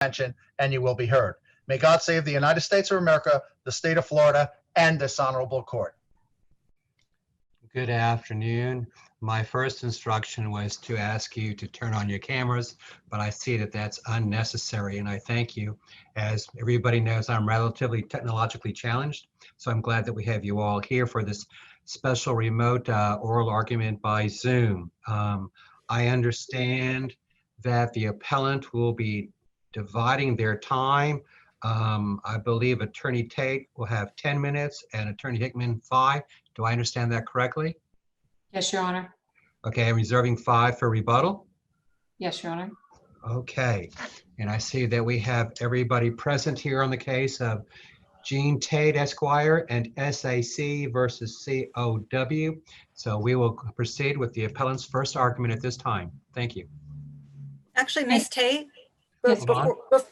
attention, and you will be heard. May God save the United States of America, the state of Florida, and this honorable court. Good afternoon. My first instruction was to ask you to turn on your cameras, but I see that that's unnecessary, and I thank you. As everybody knows, I'm relatively technologically challenged, so I'm glad that we have you all here for this special remote oral argument by Zoom. I understand that the appellant will be dividing their time. I believe Attorney Tate will have 10 minutes and Attorney Hickman 5. Do I understand that correctly? Yes, Your Honor. Okay, I'm reserving 5 for rebuttal. Yes, Your Honor. Okay, and I see that we have everybody present here on the case of Gene Tate Esquire and SAC versus COW. So we will proceed with the appellant's first argument at this time. Thank you. Actually, Ms. Tate, Yes,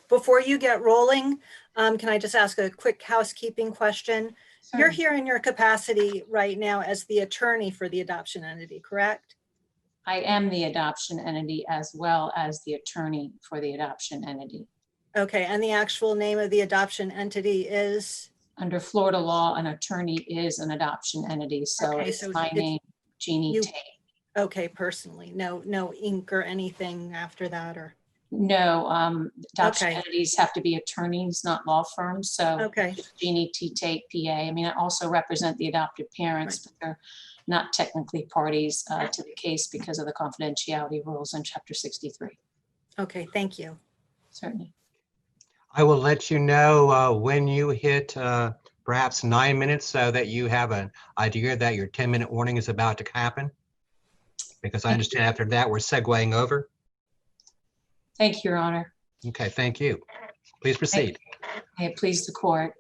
before you get rolling, can I just ask a quick housekeeping question? You're here in your capacity right now as the attorney for the adoption entity, correct? I am the adoption entity as well as the attorney for the adoption entity. Okay, and the actual name of the adoption entity is? Under Florida law, an attorney is an adoption entity. So Okay, it's so my name, Jeannie Tate. Okay, personally, no Inc. or anything after that, or? No, adoption Okay. entities have to be attorneys, not law firms. So Okay, Jeannie T. Tate, PA. I mean, I also represent the adopted parents, but they're not technically parties to the case because of the confidentiality rules in Chapter 63. okay, thank you. Certainly. I will let you know when you hit perhaps 9 minutes so that you have an idea that your 10-minute warning is about to happen. Because I understand after that, we're segueing over. Thank you, Your Honor. Okay, thank you. Please proceed. May it please the court.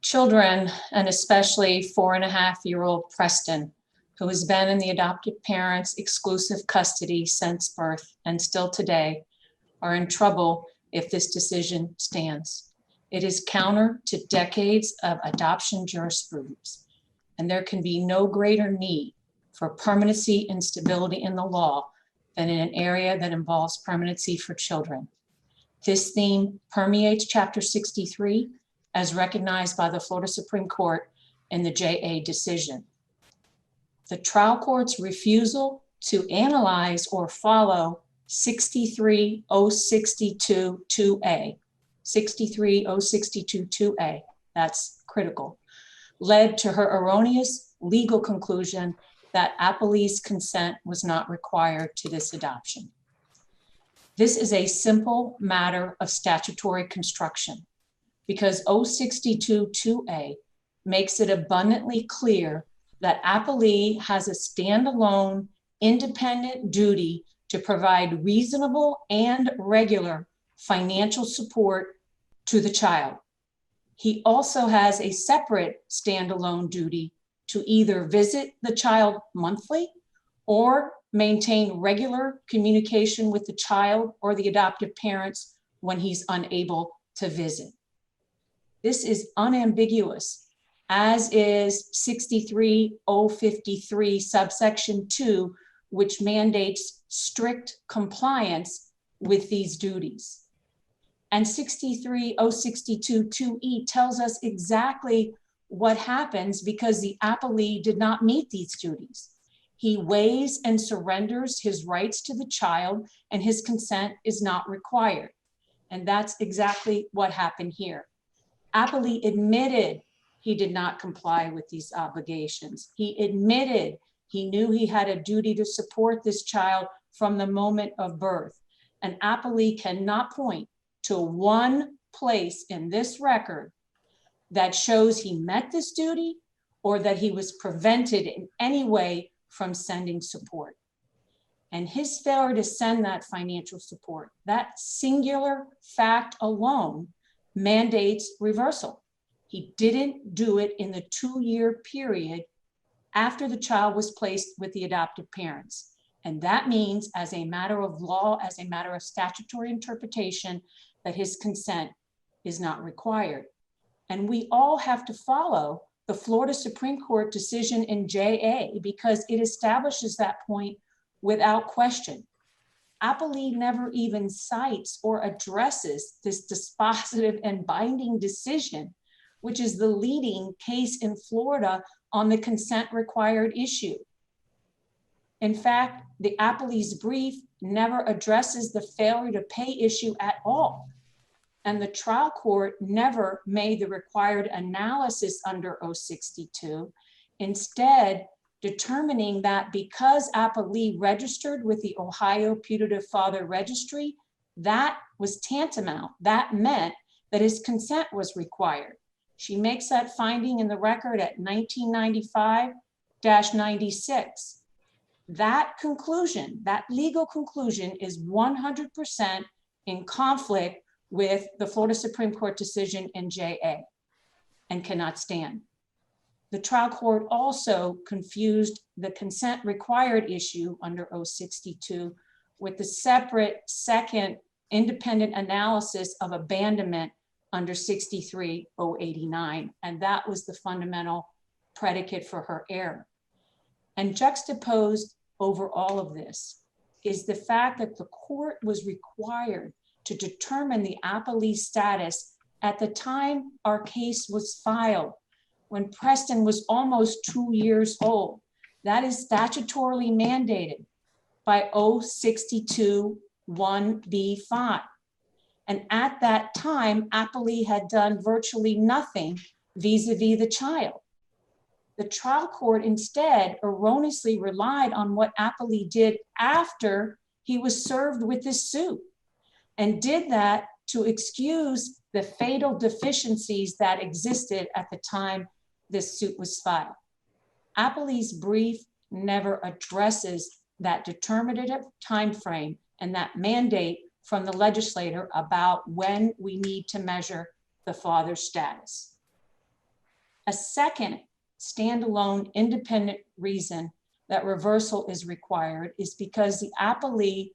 Children, and especially 4.5-year-old Preston, who has been in the adoptive parents' exclusive custody since birth and still today, are in trouble if this decision stands. It is counter to decades of adoption jurisprudence, and there can be no greater need for permanency and stability in the law than in an area that involves permanency for children. This theme permeates Chapter 63 as recognized by the Florida Supreme Court in the JA decision. The trial court's refusal to analyze or follow 63062-2A, 63062-2A, that's critical, led to her erroneous legal conclusion that appellee's consent was not required to this adoption. This is a simple matter of statutory construction because 062-2A makes it abundantly clear that appellee has a standalone independent duty to provide reasonable and regular financial support to the child. He also has a separate standalone duty to either visit the child monthly or maintain regular communication with the child or the adoptive parents when he's unable to visit. This is unambiguous, as is 63053 subsection 2, which mandates strict compliance with these duties. And 63062-2E tells us exactly what happens because the appellee did not meet these duties. He waives and surrenders his rights to the child and his consent is not required. And that's exactly what happened here. Appellee admitted he did not comply with these obligations. He admitted he knew he had a duty to support this child from the moment of birth. And appellee cannot point to one place in this record that shows he met this duty or that he was prevented in any way from sending support. And his failure to send that financial support, that singular fact alone mandates reversal. He didn't do it in the 2-year period after the child was placed with the adoptive parents. And that means as a matter of law, as a matter of statutory interpretation, that his consent is not required. And we all have to follow the Florida Supreme Court decision in JA because it establishes that point without question. Appellee never even cites or addresses this dispositive and binding decision, which is the leading case in Florida on the consent required issue. In fact, the appellee's brief never addresses the failure to pay issue at all. And the trial court never made the required analysis under 062, instead determining that because appellee registered with the Ohio Putative Father Registry, that was tantamount. That meant that his consent was required. She makes that finding in the record at 1995-96. That conclusion, that legal conclusion, is 100% in conflict with the Florida Supreme Court decision in JA and cannot stand. The trial court also confused the consent required issue under 062 with the separate second independent analysis of abandonment under 63-089, and that was the fundamental predicate for her error. And juxtaposed over all of this is the fact that the court was required to determine the appellee's status at the time our case was filed, when Preston was almost 2 years old. That is statutorily mandated by 062-1B5. And at that time, appellee had done virtually nothing vis-a-vis the child. The trial court instead erroneously relied on what appellee did after he was served with this suit, and did that to excuse the fatal deficiencies that existed at the time this suit was filed. Appellee's brief never addresses that determinative time frame and that mandate from the legislator about when we need to measure the father's status. A second standalone independent reason that reversal is required is because the appellee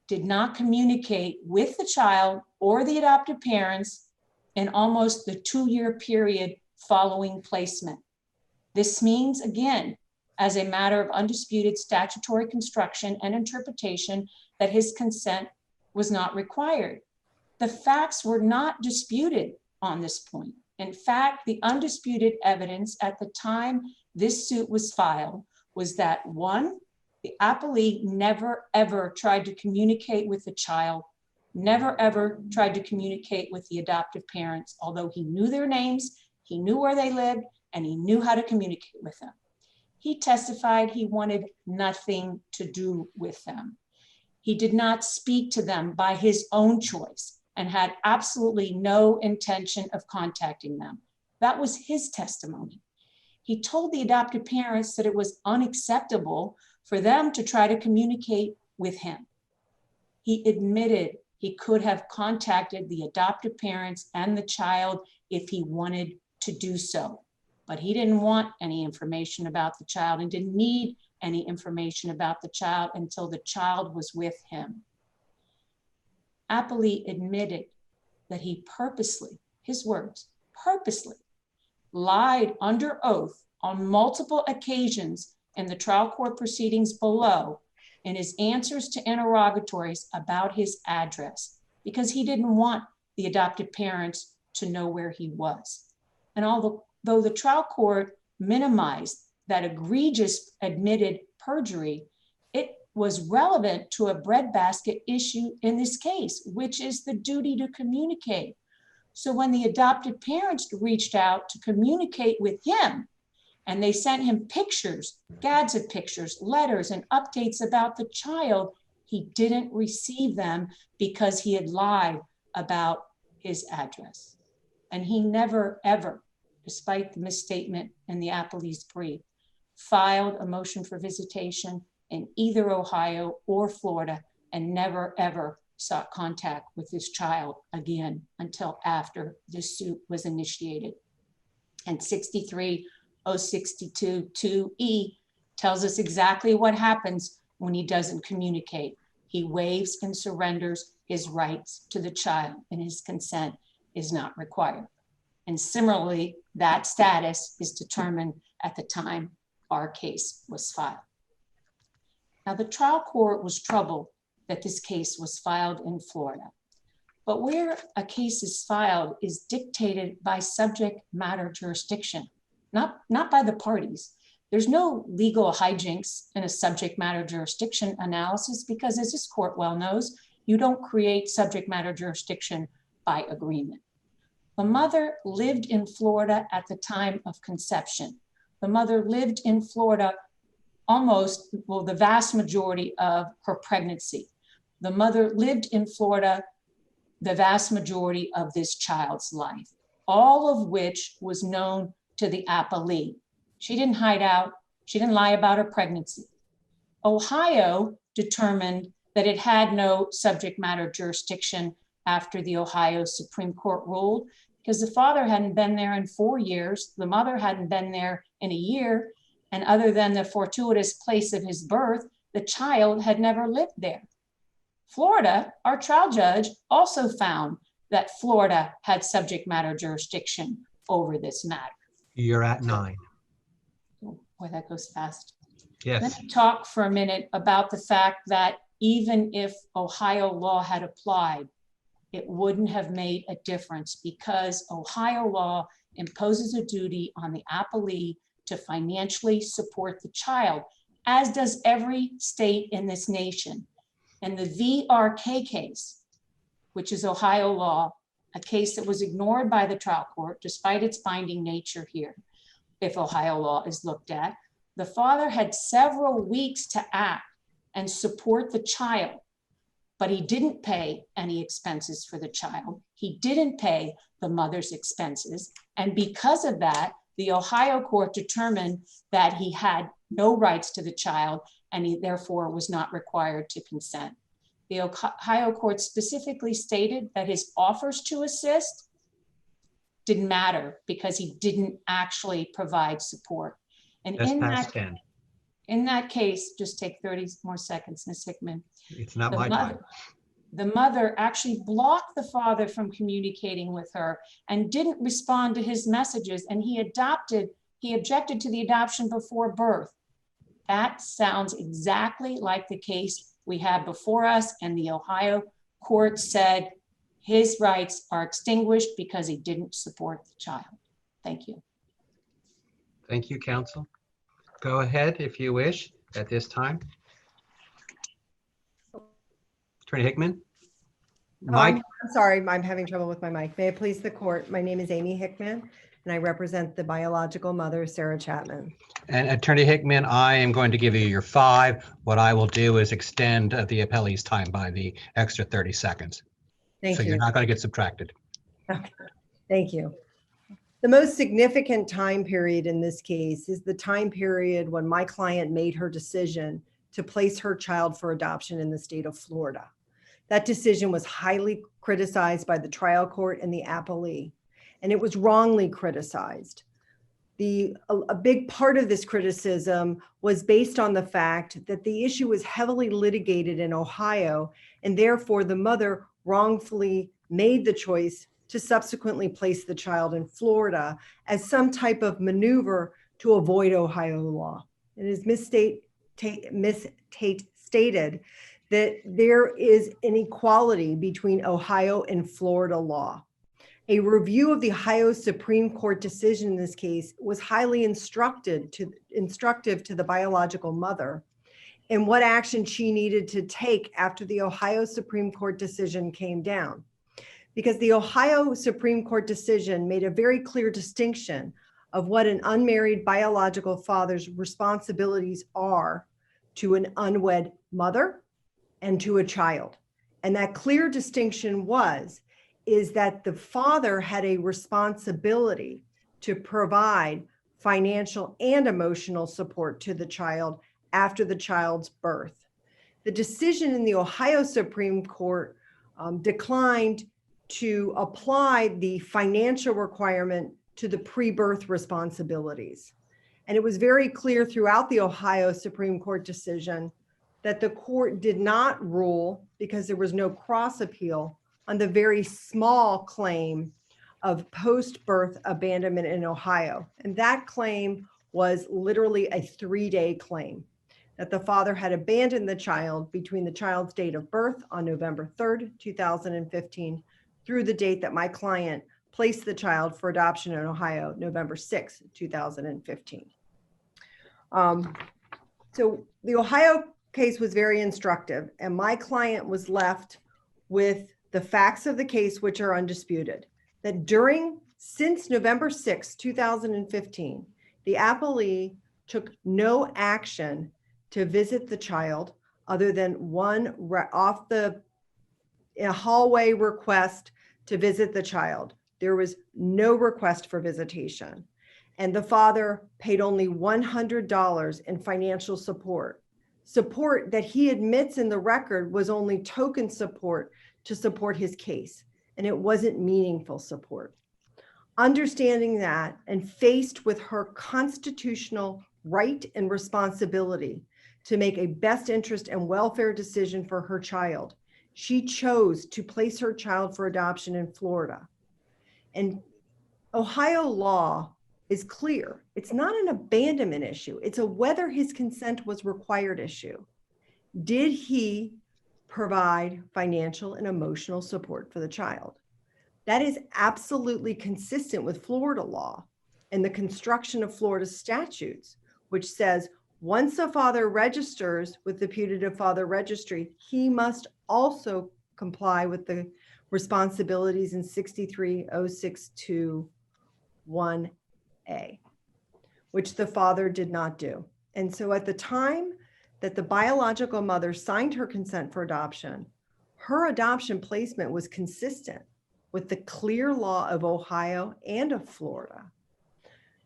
did not communicate with the child or the adoptive parents in almost the 2-year period following placement. This means, again, as a matter of undisputed statutory construction and interpretation, that his consent was not required. The facts were not disputed on this point. In fact, the undisputed evidence at the time this suit was filed was that, one, the appellee never ever tried to communicate with the child, never ever tried to communicate with the adoptive parents, although he knew their names, he knew where they lived, and he knew how to communicate with them. He testified he wanted nothing to do with them. He did not speak to them by his own choice and had absolutely no intention of contacting them. That was his testimony. He told the adoptive parents that it was unacceptable for them to try to communicate with him. He admitted he could have contacted the adoptive parents and the child if he wanted to do so, but he didn't want any information about the child and didn't need any information about the child until the child was with him. Appellee admitted that he purposely, his words, purposely lied under oath on multiple occasions in the trial court proceedings below in his answers to interrogatories about his address, because he didn't want the adoptive parents to know where he was. And although the trial court minimized that egregious admitted perjury, it was relevant to a breadbasket issue in this case, which is the duty to communicate. So when the adoptive parents reached out to communicate with him, and they sent him pictures, gads of pictures, letters, and updates about the child, he didn't receive them because he had lied about his address. And he never, ever, despite the misstatement in the appellee's brief, filed a motion for visitation in either Ohio or Florida, and never, ever sought contact with this child again until after this suit was initiated. And 63-062-2E tells us exactly what happens when he doesn't communicate. He waives and surrenders his rights to the child, and his consent is not required. And similarly, that status is determined at the time our case was filed. Now, the trial court was troubled that this case was filed in Florida. But where a case is filed is dictated by subject matter jurisdiction, not by the parties. There's no legal hijinks in a subject matter jurisdiction analysis because, as this court well knows, you don't create subject matter jurisdiction by agreement. The mother lived in Florida at the time of conception. The mother lived in Florida the vast majority of her pregnancy. The mother lived in Florida the vast majority of this child's life, all of which was known to the appellee. She didn't hide out. She didn't lie about her pregnancy. Ohio determined that it had no subject matter jurisdiction after the Ohio Supreme Court ruled because the father hadn't been there in 4 years. The mother hadn't been there in a year. And other than the fortuitous place of his birth, the child had never lived there. Florida, our trial judge, also found that Florida had subject matter jurisdiction over this matter. You're at 9. Oh, boy, that goes fast. Yes. Let me talk for a minute about the fact that even if Ohio law had applied, it wouldn't have made a difference because Ohio law imposes a duty on the appellee to financially support the child, as does every state in this nation. And the VRK case, which is Ohio law, a case that was ignored by the trial court despite its binding nature here, if Ohio law is looked at, the father had several weeks to act and support the child, but he didn't pay any expenses for the child. He didn't pay the mother's expenses. And because of that, the Ohio court determined that he had no rights to the child and he therefore was not required to consent. The Ohio court specifically stated that his offers to assist didn't matter because he didn't actually provide support. And That's past 10. in that case, just take 30 more seconds, Ms. Hickman. It's not my time. The mother actually blocked the father from communicating with her and didn't respond to his messages, and he objected to the adoption before birth. That sounds exactly like the case we have before us, and the Ohio court said his rights are extinguished because he didn't support the child. Thank you. Thank you, counsel. Go ahead if you wish at this time. Attorney Hickman? Mike? I'm sorry, I'm having trouble with my mic. May it please the court, my name is Amy Hickman, and I represent the biological mother, Sarah Chapman. And Attorney Hickman, I am going to give you your 5. What I will do is extend the appellee's time by the extra 30 seconds. Thank So you. you're not going to get subtracted. Okay. Thank you. The most significant time period in this case is the time period when my client made her decision to place her child for adoption in the state of Florida. That decision was highly criticized by the trial court and the appellee, and it was wrongly criticized. A big part of this criticism was based on the fact that the issue was heavily litigated in Ohio, and therefore the mother wrongfully made the choice to subsequently place the child in Florida as some type of maneuver to avoid Ohio law. And as Ms. Tate stated, that there is inequality between Ohio and Florida law. A review of the Ohio Supreme Court decision in this case was highly instructive to the biological mother and what action she needed to take after the Ohio Supreme Court decision came down. Because the Ohio Supreme Court decision made a very clear distinction of what an unmarried biological father's responsibilities are to an unwed mother and to a child. And that clear distinction is that the father had a responsibility to provide financial and emotional support to the child after the child's birth. The decision in the Ohio Supreme Court declined to apply the financial requirement to the pre-birth responsibilities. And it was very clear throughout the Ohio Supreme Court decision that the court did not rule, because there was no cross appeal, on the very small claim of post-birth abandonment in Ohio. And that claim was literally a 3-day claim. that the father had abandoned the child between the child's date of birth on November 3rd, 2015, through the date that my client placed the child for adoption in Ohio, November 6th, 2015. So the Ohio case was very instructive, and my client was left with the facts of the case, which are undisputed, that since November 6, 2015, the appellee took no action to visit the child other than one a hallway request to visit the child. There was no request for visitation. And the father paid only $100 in financial support that he admits in the record was only token support to support his case. And it wasn't meaningful support. Understanding that and faced with her constitutional right and responsibility to make a best interest and welfare decision for her child, she chose to place her child for adoption in Florida. And Ohio law is clear. It's not an abandonment issue. It's a whether his consent was required issue. Did he provide financial and emotional support for the child? That is absolutely consistent with Florida law and the construction of Florida statutes, which says once a father registers with the putative father registry, he must also comply with the responsibilities in 63062(1)(a), which the father did not do. And so at the time that the biological mother signed her consent for adoption, her adoption placement was consistent with the clear law of Ohio and of Florida.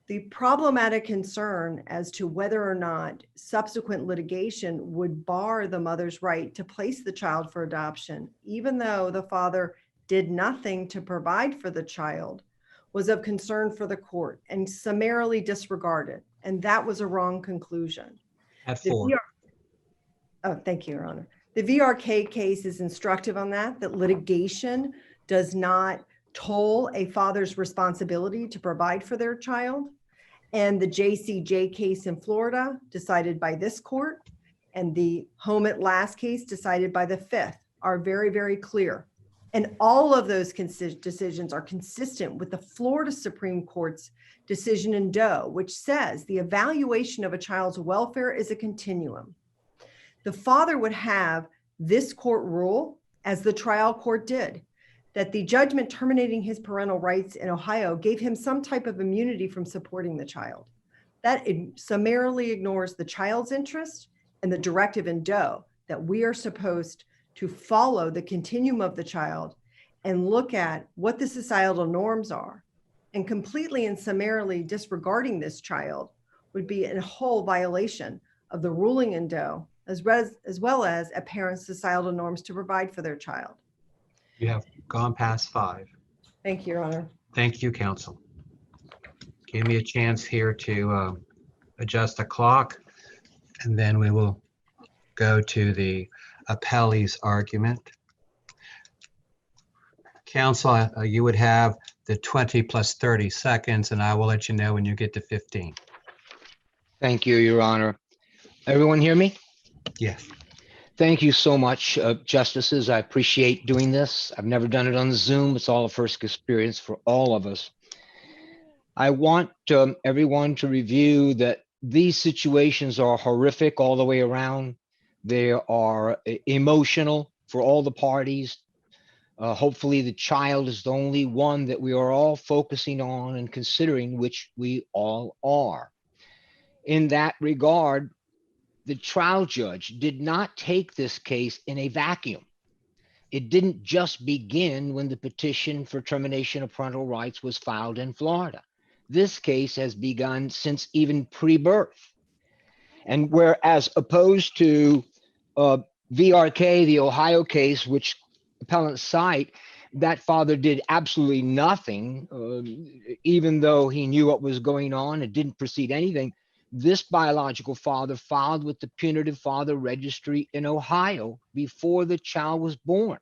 The problematic concern as to whether or not subsequent litigation would bar the mother's right to place the child for adoption, even though the father did nothing to provide for the child, was of concern for the court and summarily disregarded. And that was a wrong conclusion. At 4. Thank you, Your Honor. The VRK case is instructive on that litigation does not toll a father's responsibility to provide for their child. And the JCJ case in Florida, decided by this court, and the Home at Last case, decided by the 5th, are very, very clear. And all of those decisions are consistent with the Florida Supreme Court's decision in Doe, which says the evaluation of a child's welfare is a continuum. The father would have this court rule, as the trial court did, that the judgment terminating his parental rights in Ohio gave him some type of immunity from supporting the child. That summarily ignores the child's interest and the directive in Doe that we are supposed to follow the continuum of the child and look at what the societal norms are. And completely and summarily disregarding this child would be a whole violation of the ruling in Doe, as well as a parent's societal norms to provide for their child. You have gone past 5. Thank you, Your Honor. Thank you, counsel. Give me a chance here to adjust the clock, and then we will go to the appellee's argument. Counsel, you would have the 20 plus 30 seconds, and I will let you know when you get to 15. Thank you, Your Honor. Everyone hear me? Yes. Thank you so much, Justices. I appreciate doing this. I've never done it on Zoom. It's all a first experience for all of us. I want everyone to review that these situations are horrific all the way around. They are emotional for all the parties. Hopefully the child is the only one that we are all focusing on and considering, which we all are. In that regard, the trial judge did not take this case in a vacuum. It didn't just begin when the petition for termination of parental rights was filed in Florida. This case has begun since even pre-birth. And whereas opposed to VRK, the Ohio case, which appellants cite, that father did absolutely nothing, even though he knew what was going on and didn't proceed anything. This biological father filed with the putative father registry in Ohio before the child was born.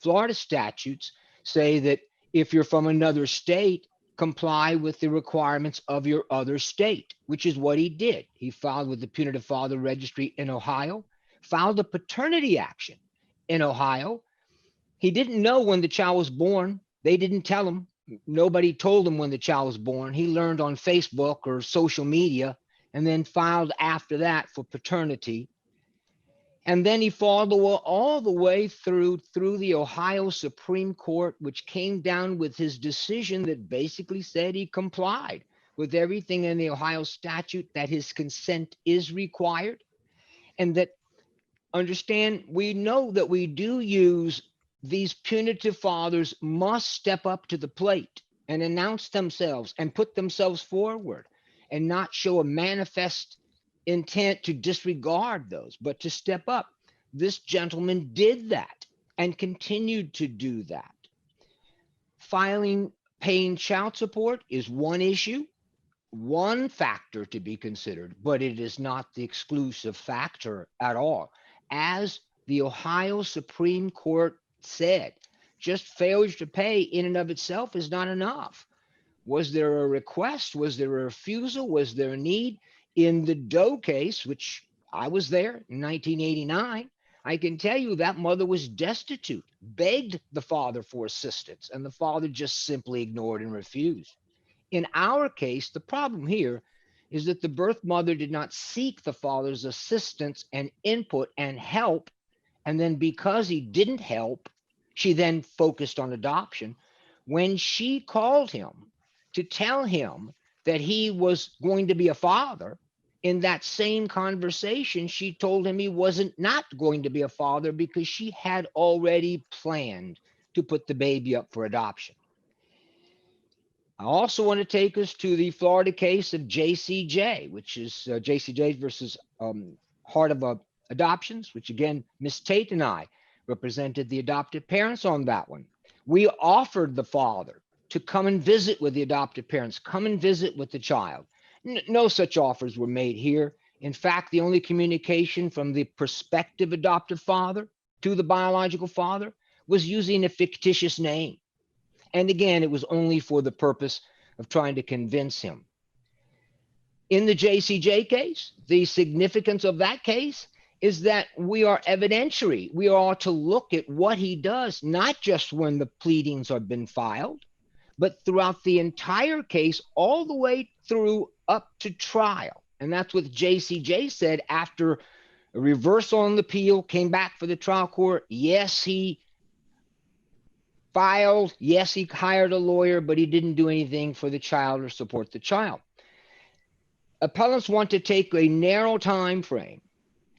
Florida statutes say that if you're from another state, comply with the requirements of your other state, which is what he did. He filed with the Punitive Father Registry in Ohio, filed a paternity action in Ohio. He didn't know when the child was born. They didn't tell him. Nobody told him when the child was born. He learned on Facebook or social media, and then filed after that for paternity. And then he followed all the way through the Ohio Supreme Court, which came down with his decision that basically said he complied with everything in the Ohio statute, that his consent is required, and that, understand, we know that we do use these punitive fathers must step up to the plate and announce themselves and put themselves forward and not show a manifest intent to disregard those, but to step up. This gentleman did that and continued to do that. Paying child support is one issue, one factor to be considered, but it is not the exclusive factor at all. As the Ohio Supreme Court said, just failure to pay in and of itself is not enough. Was there a request? Was there a refusal? Was there a need? In the Doe case, which I was there in 1989, I can tell you that mother was destitute, begged the father for assistance, and the father just simply ignored and refused. In our case, the problem here is that the birth mother did not seek the father's assistance and input and help. And then because he didn't help, she then focused on adoption. When she called him to tell him that he was going to be a father, in that same conversation, she told him he wasn't not going to be a father because she had already planned to put the baby up for adoption. I also want to take us to the Florida case of JCJ, which is JCJ versus Heart of Adoptions, which again, Miss Tate and I represented the adoptive parents on that one. We offered the father to come and visit with the adoptive parents, come and visit with the child. No such offers were made here. In fact, the only communication from the prospective adoptive father to the biological father was using a fictitious name. And again, it was only for the purpose of trying to convince him. In the JCJ case, the significance of that case is that we are evidentiary. We are to look at what he does, not just when the pleadings have been filed, but throughout the entire case, all the way through up to trial. And that's what JCJ said after a reversal on the appeal, came back for the trial court. Yes, he filed. Yes, he hired a lawyer, but he didn't do anything for the child or support the child. Appellants want to take a narrow time frame.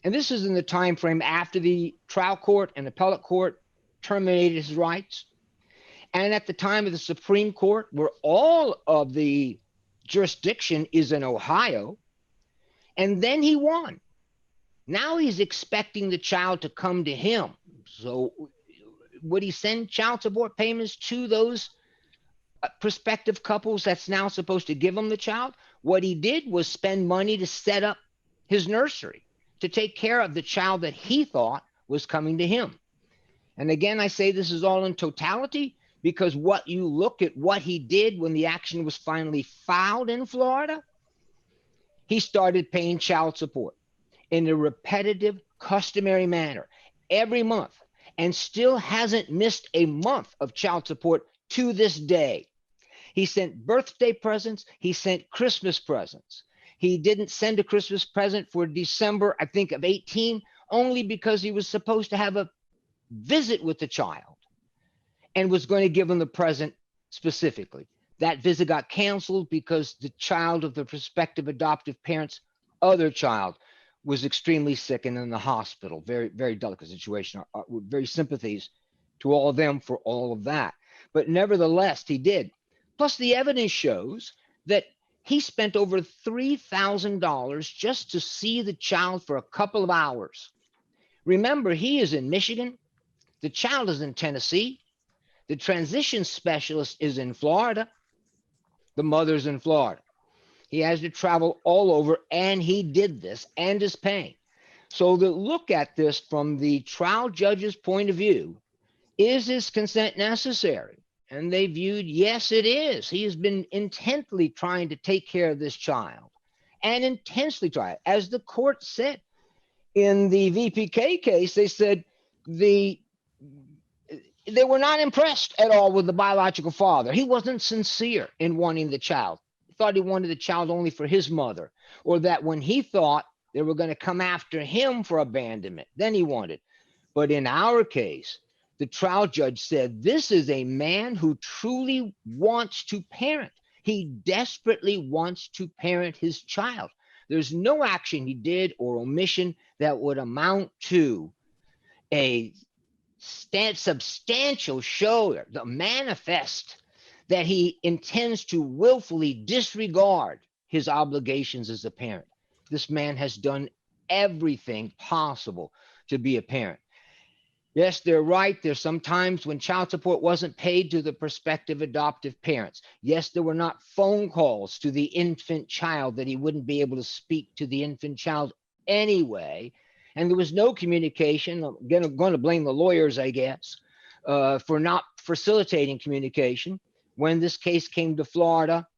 And this is in the time frame after the trial court and appellate court terminated his rights. And at the time of the Supreme Court, where all of the jurisdiction is in Ohio, and then he won. Now he's expecting the child to come to him. So would he send child support payments to those prospective couples that's now supposed to give him the child? What he did was spend money to set up his nursery, to take care of the child that he thought was coming to him. And again, I say this is all in totality, because what you look at what he did when the action was finally filed in Florida, he started paying child support in a repetitive, customary manner every month, and still hasn't missed a month of child support to this day. He sent birthday presents. He sent Christmas presents. He didn't send a Christmas present for December, I think, of 18, only because he was supposed to have a visit with the child and was going to give him the present specifically. That visit got canceled because the child of the prospective adoptive parents' other child was extremely sick and in the hospital. Very, very delicate situation. Very sympathies to all of them for all of that. But nevertheless, he did. Plus, the evidence shows that he spent over $3,000 just to see the child for a couple of hours. Remember, he is in Michigan. The child is in Tennessee. The transition specialist is in Florida. The mother's in Florida. He has to travel all over, and he did this and is paying. So to look at this from the trial judge's point of view, is his consent necessary? And they viewed, yes, it is. He has been intently trying to take care of this child and intensely try. As the court said in the VPK case, they said they were not impressed at all with the biological father. He wasn't sincere in wanting the child. He thought he wanted the child only for his mother, or that when he thought they were going to come after him for abandonment, then he wanted. But in our case, the trial judge said, this is a man who truly wants to parent. He desperately wants to parent his child. There's no action he did or omission that would amount to a substantial show, the manifest that he intends to willfully disregard his obligations as a parent. This man has done everything possible to be a parent. Yes, they're right. There's some times when child support wasn't paid to the prospective adoptive parents. Yes, there were not phone calls to the infant child that he wouldn't be able to speak to the infant child anyway. And there was no communication. I'm going to blame the lawyers, I guess, for not facilitating communication. When this case came to Florida,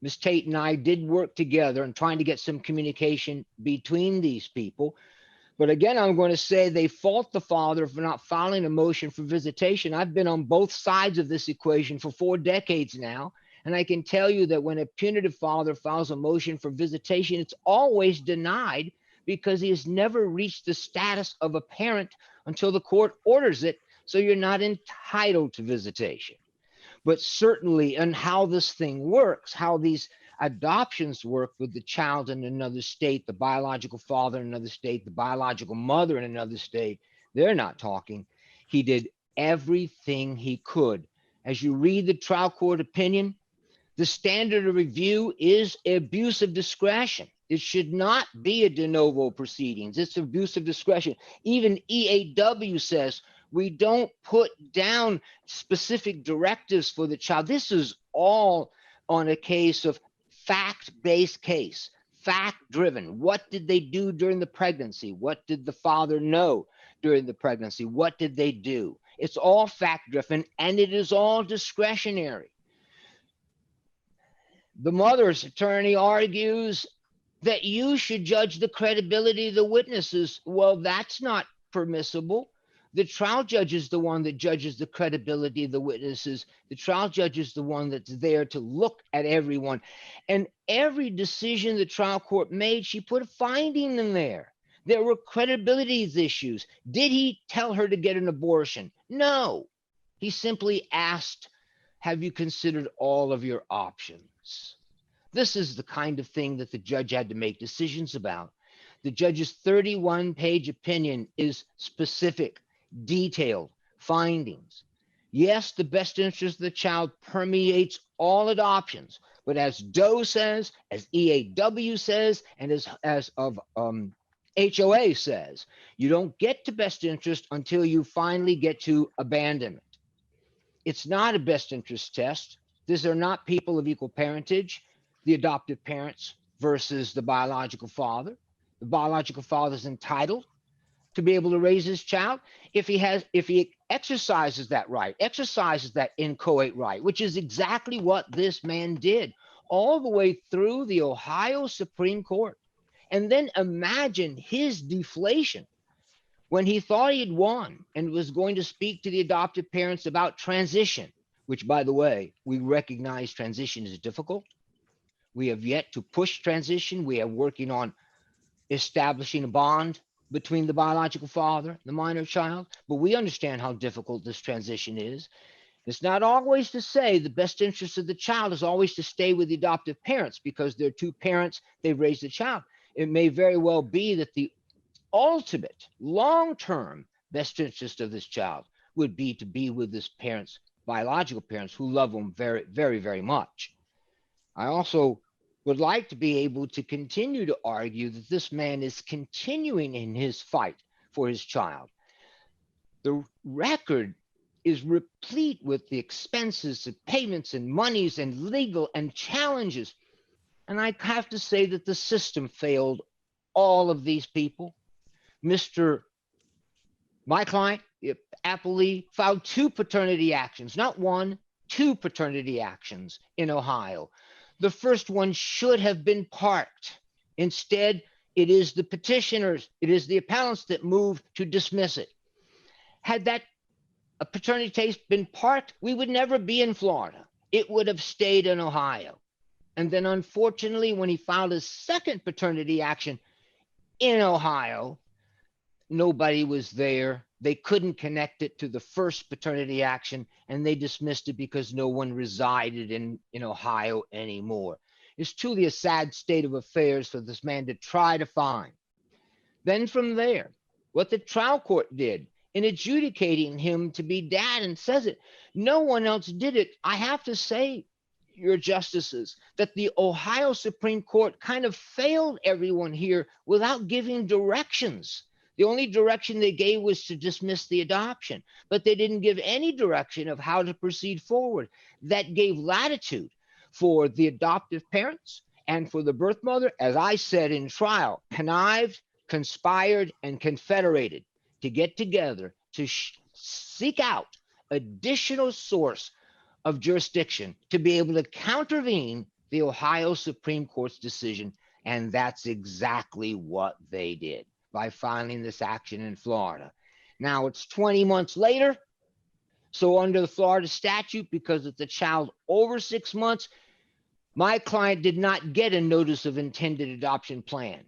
Ms. Tate and I did work together and trying to get some communication between these people. But again, I'm going to say they fault the father for not filing a motion for visitation. I've been on both sides of this equation for 4 decades now. And I can tell you that when a punitive father files a motion for visitation, it's always denied because he has never reached the status of a parent until the court orders it. So you're not entitled to visitation. But certainly in how this thing works, how these adoptions work with the child in another state, the biological father in another state, the biological mother in another state, they're not talking. He did everything he could. As you read the trial court opinion, the standard of review is abuse of discretion. It should not be a de novo proceedings. It's abuse of discretion. Even EAW says we don't put down specific directives for the child. This is all on a case of fact-based case, fact-driven. What did they do during the pregnancy? What did the father know during the pregnancy? What did they do? It's all fact-driven, and it is all discretionary. The mother's attorney argues that you should judge the credibility of the witnesses. Well, that's not permissible. The trial judge is the one that judges the credibility of the witnesses. The trial judge is the one that's there to look at everyone. And every decision the trial court made, she put a finding in there. There were credibility issues. Did he tell her to get an abortion? No. He simply asked, have you considered all of your options? This is the kind of thing that the judge had to make decisions about. The judge's 31-page opinion is specific, detailed findings. Yes, the best interest of the child permeates all adoptions, but as Doe says, as EAW says, and as HOA says, you don't get to best interest until you finally get to abandonment. It's not a best interest test. These are not people of equal parentage, the adoptive parents versus the biological father. The biological father is entitled to be able to raise his child if he exercises that right, exercises that inchoate right, which is exactly what this man did all the way through the Ohio Supreme Court. And then imagine his deflation when he thought he had won and was going to speak to the adoptive parents about transition, which, by the way, we recognize transition is difficult. We have yet to push transition. We are working on establishing a bond between the biological father and the minor child, but we understand how difficult this transition is. It's not always to say the best interest of the child is always to stay with the adoptive parents because they're two parents, they've raised the child. It may very well be that the ultimate long-term best interest of this child would be to be with his parents, biological parents, who love him very, very, very much. I also would like to be able to continue to argue that this man is continuing in his fight for his child. The record is replete with the expenses and payments and monies and legal and challenges. And I have to say that the system failed all of these people. My client, appellee, filed 2 paternity actions, not 1, two paternity actions in Ohio. The first one should have been parked. Instead, it is the petitioners, it is the appellants that move to dismiss it. Had that paternity case been parked, we would never be in Florida. It would have stayed in Ohio. And then unfortunately, when he filed his second paternity action in Ohio, nobody was there. They couldn't connect it to the first paternity action, and they dismissed it because no one resided in Ohio anymore. It's truly a sad state of affairs for this man to try to find. Then from there, what the trial court did in adjudicating him to be dad, and says it, no one else did it. I have to say, your justices, that the Ohio Supreme Court kind of failed everyone here without giving directions. The only direction they gave was to dismiss the adoption, but they didn't give any direction of how to proceed forward. That gave latitude for the adoptive parents and for the birth mother, as I said in trial, connived, conspired, and confederated to get together to seek out additional source of jurisdiction to be able to countervene the Ohio Supreme Court's decision. And that's exactly what they did by filing this action in Florida. Now it's 20 months later. So under the Florida statute, because it's a child over 6 months, my client did not get a notice of intended adoption plan,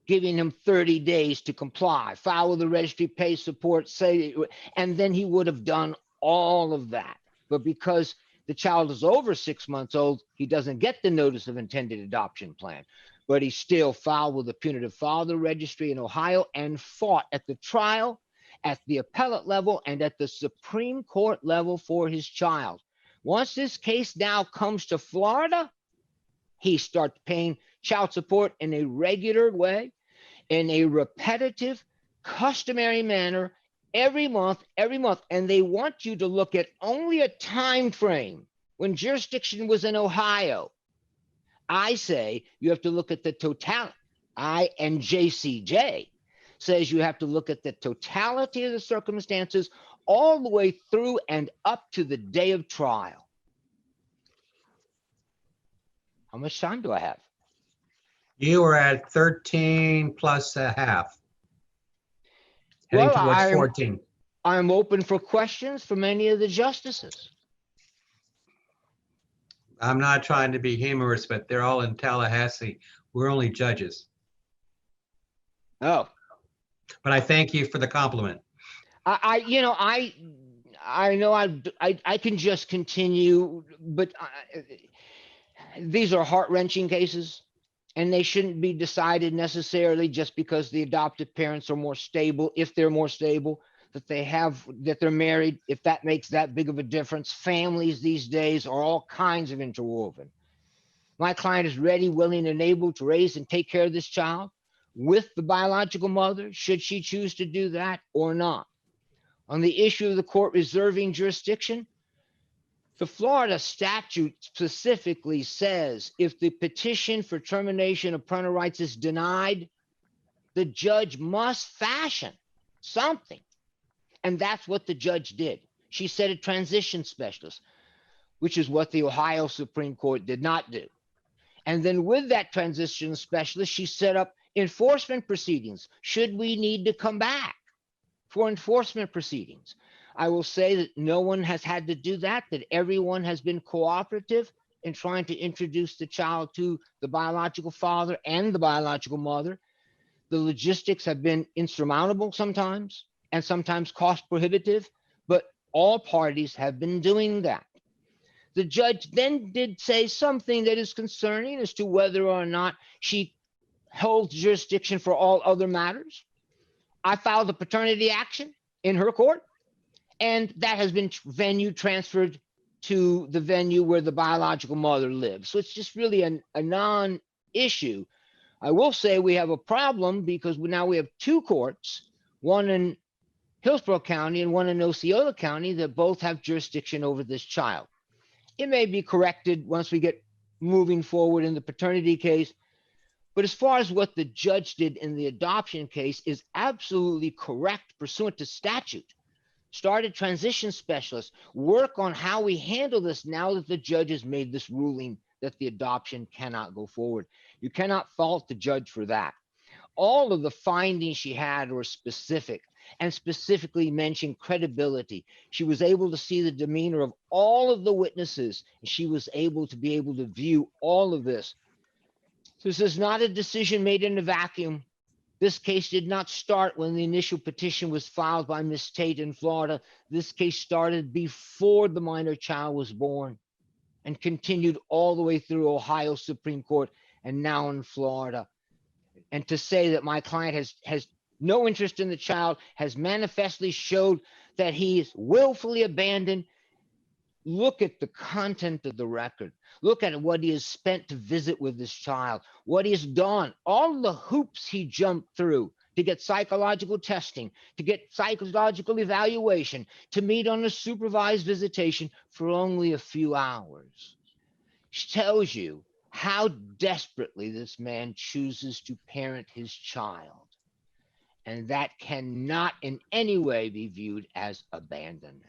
giving him 30 days to comply, file with the registry, pay support, say, and then he would have done all of that. But because the child is over 6 months old, he doesn't get the notice of intended adoption plan. But he still filed with the punitive father registry in Ohio and fought at the trial, at the appellate level, and at the Supreme Court level for his child. Once this case now comes to Florida, he starts paying child support in a regular way, in a repetitive, customary manner, every month, and they want you to look at only a time frame when jurisdiction was in Ohio. I say you have to look at the totality. I and JCJ says you have to look at the totality of the circumstances all the way through and up to the day of trial. How much time do I have? You were at 13 plus a half. Heading Well, towards 14. I'm open for questions from any of the justices. I'm not trying to be humorous, but they're all in Tallahassee. We're only judges. Oh, But I thank you for the compliment. I know I can just continue, but these are heart-wrenching cases, and they shouldn't be decided necessarily just because the adoptive parents are more stable, if they're more stable, that they're married, if that makes that big of a difference. Families these days are all kinds of interwoven. My client is ready, willing, and able to raise and take care of this child with the biological mother, should she choose to do that or not. On the issue of the court reserving jurisdiction, the Florida statute specifically says if the petition for termination of parental rights is denied, the judge must fashion something. And that's what the judge did. She said a transition specialist, which is what the Ohio Supreme Court did not do. And then with that transition specialist, she set up enforcement proceedings. Should we need to come back for enforcement proceedings? I will say that no one has had to do that everyone has been cooperative in trying to introduce the child to the biological father and the biological mother. The logistics have been insurmountable sometimes, and sometimes cost prohibitive, but all parties have been doing that. The judge then did say something that is concerning as to whether or not she holds jurisdiction for all other matters. I filed a paternity action in her court, and that has been venue transferred to the venue where the biological mother lives. So it's just really a non-issue. I will say we have a problem because now we have two courts, one in Hillsborough County and one in Osceola County, that both have jurisdiction over this child. It may be corrected once we get moving forward in the paternity case, but as far as what the judge did in the adoption case is absolutely correct pursuant to statute. start a transition specialist, work on how we handle this now that the judge has made this ruling that the adoption cannot go forward. You cannot fault the judge for that. All of the findings she had were specific and specifically mentioned credibility. She was able to see the demeanor of all of the witnesses, and she was able to view all of this. This is not a decision made in a vacuum. This case did not start when the initial petition was filed by Ms. Tate in Florida. This case started before the minor child was born and continued all the way through Ohio Supreme Court and now in Florida. And to say that my client has no interest in the child, has manifestly showed that he is willfully abandoned. Look at the content of the record. Look at what he has spent to visit with this child, what he has done, all the hoops he jumped through to get psychological testing, to get psychological evaluation, to meet on a supervised visitation for only a few hours. She tells you how desperately this man chooses to parent his child. And that cannot in any way be viewed as abandonment.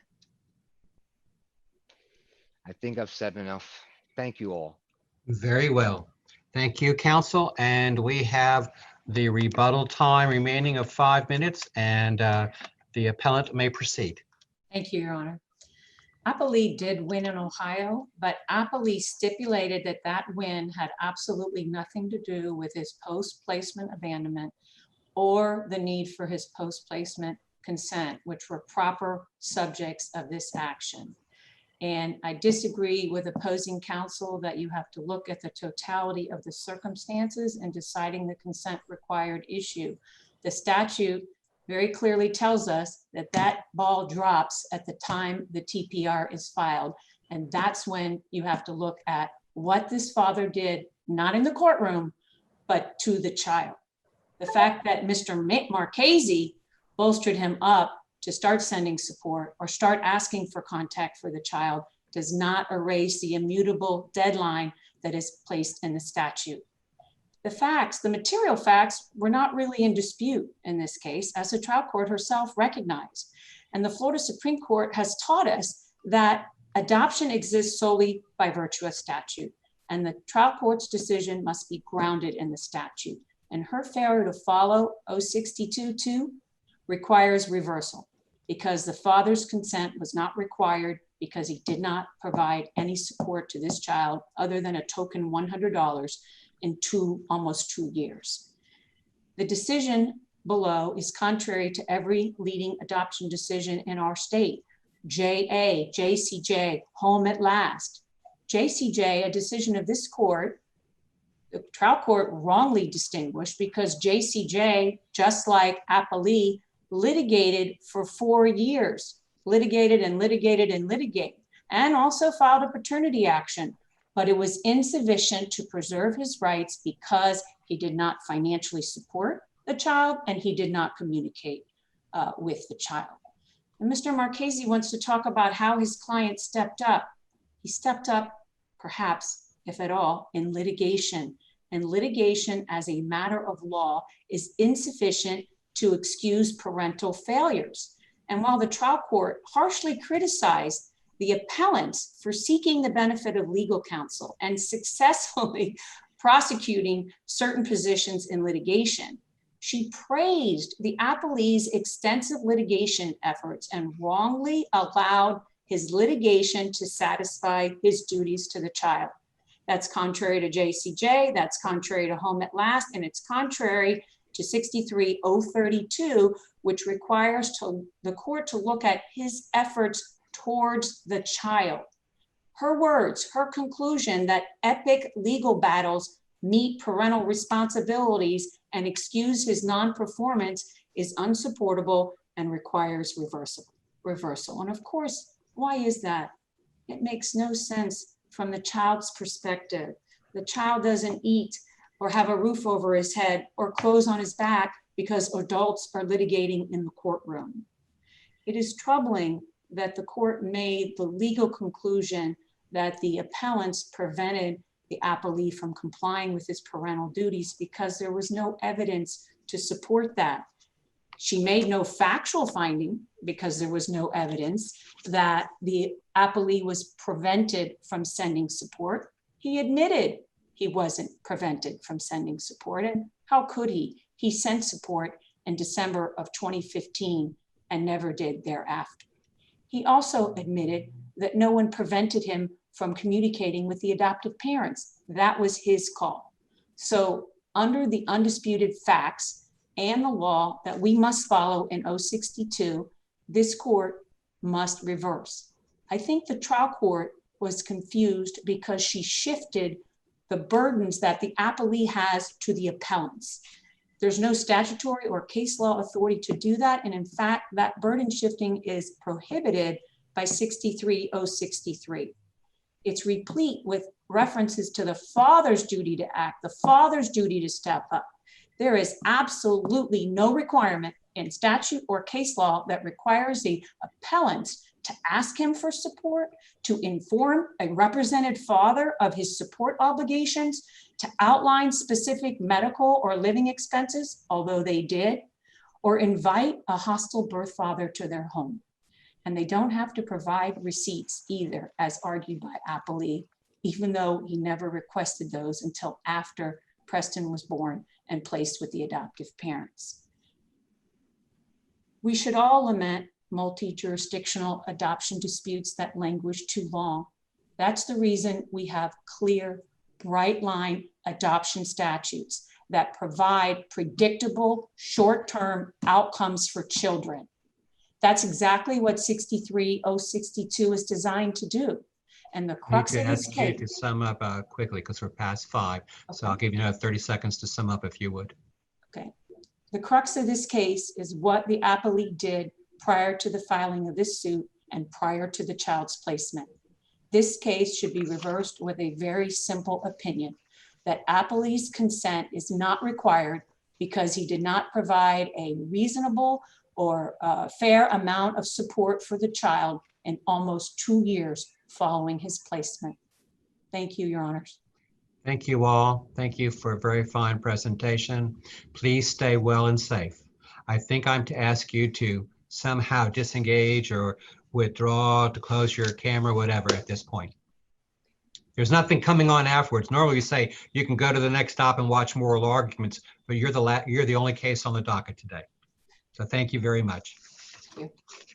I think I've said enough. Thank you all. Very well. Thank you, counsel. And we have the rebuttal time remaining of 5 minutes, and the appellant may proceed. Thank you, Your Honor. Appellee did win in Ohio, but Appellee stipulated that that win had absolutely nothing to do with his post-placement abandonment or the need for his post-placement consent, which were proper subjects of this action. And I disagree with opposing counsel that you have to look at the totality of the circumstances in deciding the consent required issue. The statute very clearly tells us that that ball drops at the time the TPR is filed. And that's when you have to look at what this father did, not in the courtroom, but to the child. The fact that Mr. Marchese bolstered him up to start sending support or start asking for contact for the child does not erase the immutable deadline that is placed in the statute. The facts, the material facts, were not really in dispute in this case, as the trial court herself recognized. And the Florida Supreme Court has taught us that adoption exists solely by virtue of statute, and the trial court's decision must be grounded in the statute. And her failure to follow 062-2 requires reversal, because the father's consent was not required because he did not provide any support to this child other than a token $100 in almost 2 years. The decision below is contrary to every leading adoption decision in our state. JA, JCJ, Home at Last. JCJ, a decision of this court, the trial court wrongly distinguished because JCJ, just like Appellee, litigated for 4 years, litigated and litigated and litigated, and also filed a paternity action, but it was insufficient to preserve his rights because he did not financially support the child and he did not communicate with the child. And Mr. Marchese wants to talk about how his client stepped up. He stepped up, perhaps, if at all, in litigation. And litigation as a matter of law is insufficient to excuse parental failures. And while the trial court harshly criticized the appellants for seeking the benefit of legal counsel and successfully prosecuting certain positions in litigation, she praised the appellee's extensive litigation efforts and wrongly allowed his litigation to satisfy his duties to the child. That's contrary to JCJ, that's contrary to Home at Last, and it's contrary to 63032, which requires the court to look at his efforts towards the child. Her words, her conclusion that epic legal battles meet parental responsibilities and excuse his non-performance is unsupportable and requires reversal. And of course, why is that? It makes no sense from the child's perspective. The child doesn't eat or have a roof over his head or clothes on his back because adults are litigating in the courtroom. It is troubling that the court made the legal conclusion that the appellants prevented the appellee from complying with his parental duties because there was no evidence to support that. She made no factual finding because there was no evidence that the appellee was prevented from sending support. He admitted he wasn't prevented from sending support. And how could he? He sent support in December of 2015 and never did thereafter. He also admitted that no one prevented him from communicating with the adoptive parents. That was his call. So under the undisputed facts and the law that we must follow in 062, this court must reverse. I think the trial court was confused because she shifted the burdens that the appellee has to the appellants. There's no statutory or case law authority to do that. And in fact, that burden shifting is prohibited by 63063. It's replete with references to the father's duty to act, the father's duty to step up. There is absolutely no requirement in statute or case law that requires the appellants to ask him for support, to inform a represented father of his support obligations, to outline specific medical or living expenses, although they did, or invite a hostile birth father to their home. And they don't have to provide receipts either, as argued by appellee, even though he never requested those until after Preston was born and placed with the adoptive parents. We should all lament multi-jurisdictional adoption disputes that languish too long. That's the reason we have clear, bright line adoption statutes that provide predictable short-term outcomes for children. That's exactly what 63062 is designed to do. And the I need crux to of this ask you case. to sum up quickly because we're past 5. So I'll give you another 30 seconds to sum up if you would. Okay. The crux of this case is what the appellee did prior to the filing of this suit and prior to the child's placement. This case should be reversed with a very simple opinion that appellee's consent is not required because he did not provide a reasonable or fair amount of support for the child in almost 2 years following his placement. Thank you, Your Honors. Thank you all. Thank you for a very fine presentation. Please stay well and safe. I think I'm to ask you to somehow disengage or withdraw, to close your camera, whatever at this point. There's nothing coming on afterwards. Normally we say you can go to the next stop and watch moral arguments, but you're the only case on the docket today. So thank you very much. Thank you.